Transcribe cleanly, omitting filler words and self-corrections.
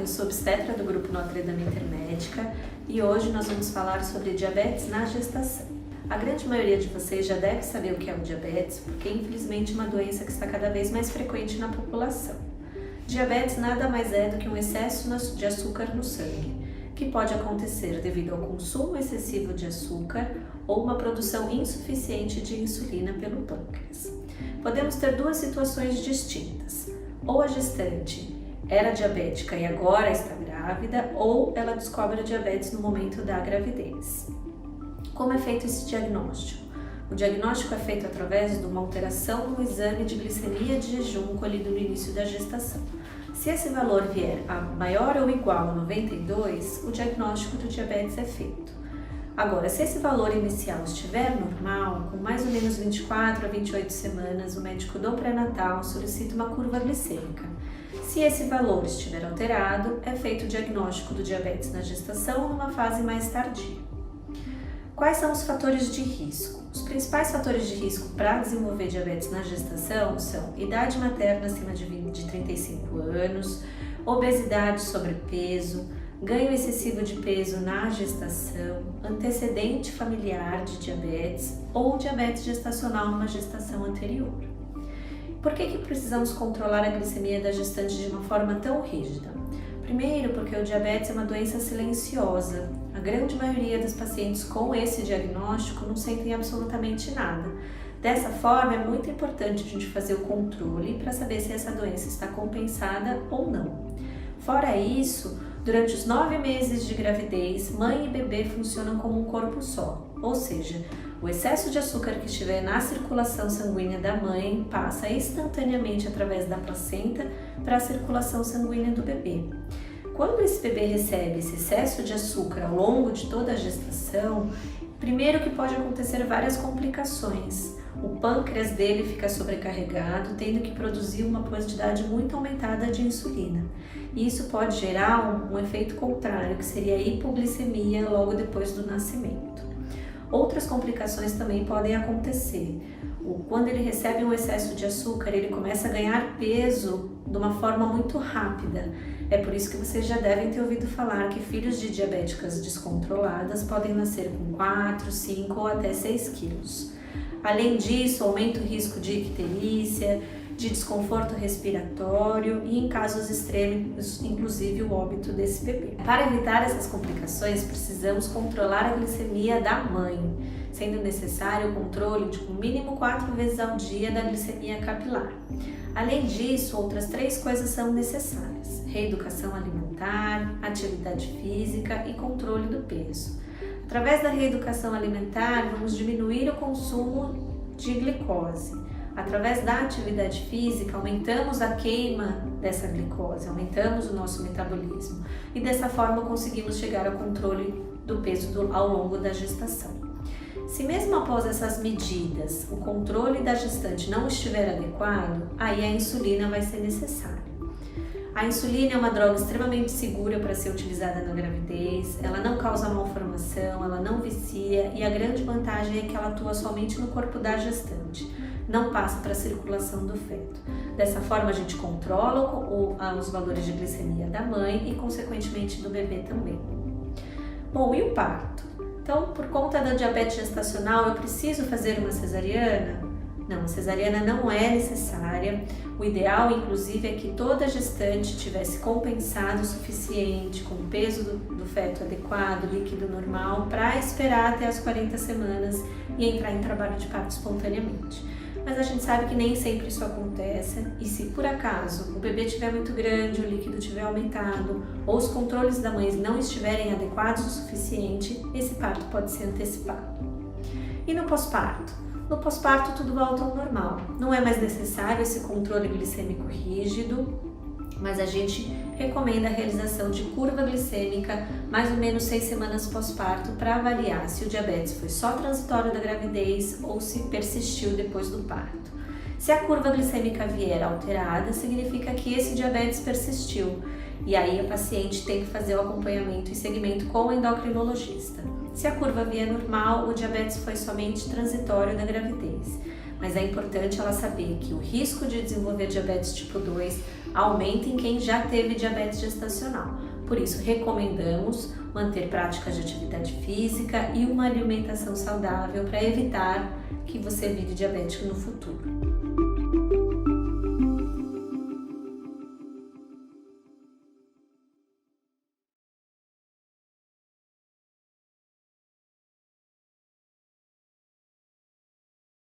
eu sou obstetra do Grupo Notre Dame Intermédica e hoje nós vamos falar sobre diabetes na gestação. A grande maioria de vocês já deve saber o que é o diabetes, porque infelizmente é uma doença que está cada vez mais frequente na população. Diabetes nada mais é do que um excesso de açúcar no sangue, que pode acontecer devido ao consumo excessivo de açúcar ou uma produção insuficiente de insulina pelo pâncreas. Podemos ter duas situações distintas: ou a gestante era diabética e agora está grávida, ou ela descobre a diabetes no momento da gravidez. Como é feito esse diagnóstico? O diagnóstico é feito através de uma alteração no exame de glicemia de jejum colhido no início da gestação. Se esse valor vier a maior ou igual a 92, o diagnóstico do diabetes é feito. Agora, se esse valor inicial estiver normal, com mais ou menos 24 a 28 semanas, o médico do pré-natal solicita uma curva glicêmica. Se esse valor estiver alterado, é feito o diagnóstico do diabetes na gestação numa fase mais tardia. Quais são os fatores de risco? Os principais fatores de risco para desenvolver diabetes na gestação são idade materna acima de 35 anos, obesidade, sobrepeso, ganho excessivo de peso na gestação, antecedente familiar de diabetes ou diabetes gestacional numa gestação anterior. Por que precisamos controlar a glicemia da gestante de uma forma tão rígida? Primeiro, porque o diabetes é uma doença silenciosa. A grande maioria dos pacientes com esse diagnóstico não sentem absolutamente nada. Dessa forma, é muito importante a gente fazer o controle para saber se essa doença está compensada ou não. Fora isso, durante os 9 meses de gravidez, mãe e bebê funcionam como um corpo só, ou seja, o excesso de açúcar que estiver na circulação sanguínea da mãe passa instantaneamente através da placenta para a circulação sanguínea do bebê. Quando esse bebê recebe esse excesso de açúcar ao longo de toda a gestação, primeiro que pode acontecer várias complicações. O pâncreas dele fica sobrecarregado, tendo que produzir uma quantidade muito aumentada de insulina. E isso pode gerar um efeito contrário, que seria a hipoglicemia logo depois do nascimento. Outras complicações também podem acontecer. Quando ele recebe um excesso de açúcar, ele começa a ganhar peso de uma forma muito rápida. É por isso que vocês já devem ter ouvido falar que filhos de diabéticas descontroladas podem nascer com 4, 5 ou até 6 quilos. Além disso, aumenta o risco de icterícia, de desconforto respiratório e, em casos extremos, inclusive o óbito desse bebê. Para evitar essas complicações, precisamos controlar a glicemia da mãe, sendo necessário o controle de no mínimo 4 vezes ao dia da glicemia capilar. Além disso, outras 3 coisas são necessárias: reeducação alimentar, atividade física e controle do peso. Através da reeducação alimentar, vamos diminuir o consumo de glicose. Através da atividade física, aumentamos a queima dessa glicose, aumentamos o nosso metabolismo e dessa forma conseguimos chegar ao controle do peso ao longo da gestação. Se mesmo após essas medidas o controle da gestante não estiver adequado, aí a insulina vai ser necessária. A insulina é uma droga extremamente segura para ser utilizada na gravidez, ela não causa malformação, ela não vicia e a grande vantagem é que ela atua somente no corpo da gestante, não passa para a circulação do feto. Dessa forma a gente controla os valores de glicemia da mãe e consequentemente do bebê também. Bom, e o parto? Então, por conta da diabetes gestacional, eu preciso fazer uma cesariana? Não, a cesariana não é necessária. O ideal, inclusive, é que toda gestante tivesse compensado o suficiente, com o peso do feto adequado, líquido normal, para esperar até as 40 semanas e entrar em trabalho de parto espontaneamente. Mas a gente sabe que nem sempre isso acontece e se por acaso o bebê estiver muito grande, o líquido estiver aumentado ou os controles da mãe não estiverem adequados o suficiente, esse parto pode ser antecipado. E no pós-parto? No pós-parto tudo volta ao normal. Não é mais necessário esse controle glicêmico rígido, mas a gente recomenda a realização de curva glicêmica mais ou menos 6 semanas pós-parto para avaliar se o diabetes foi só transitório da gravidez ou se persistiu depois do parto. Se a curva glicêmica vier alterada, significa que esse diabetes persistiu e aí a paciente tem que fazer o acompanhamento e seguimento com o endocrinologista. Se a curva vier normal, o diabetes foi somente transitório da gravidez. mas é importante ela saber que o risco de desenvolver diabetes tipo 2 aumenta em quem já teve diabetes gestacional. Por isso, recomendamos manter práticas de atividade física e uma alimentação saudável para evitar que você vire diabético no futuro.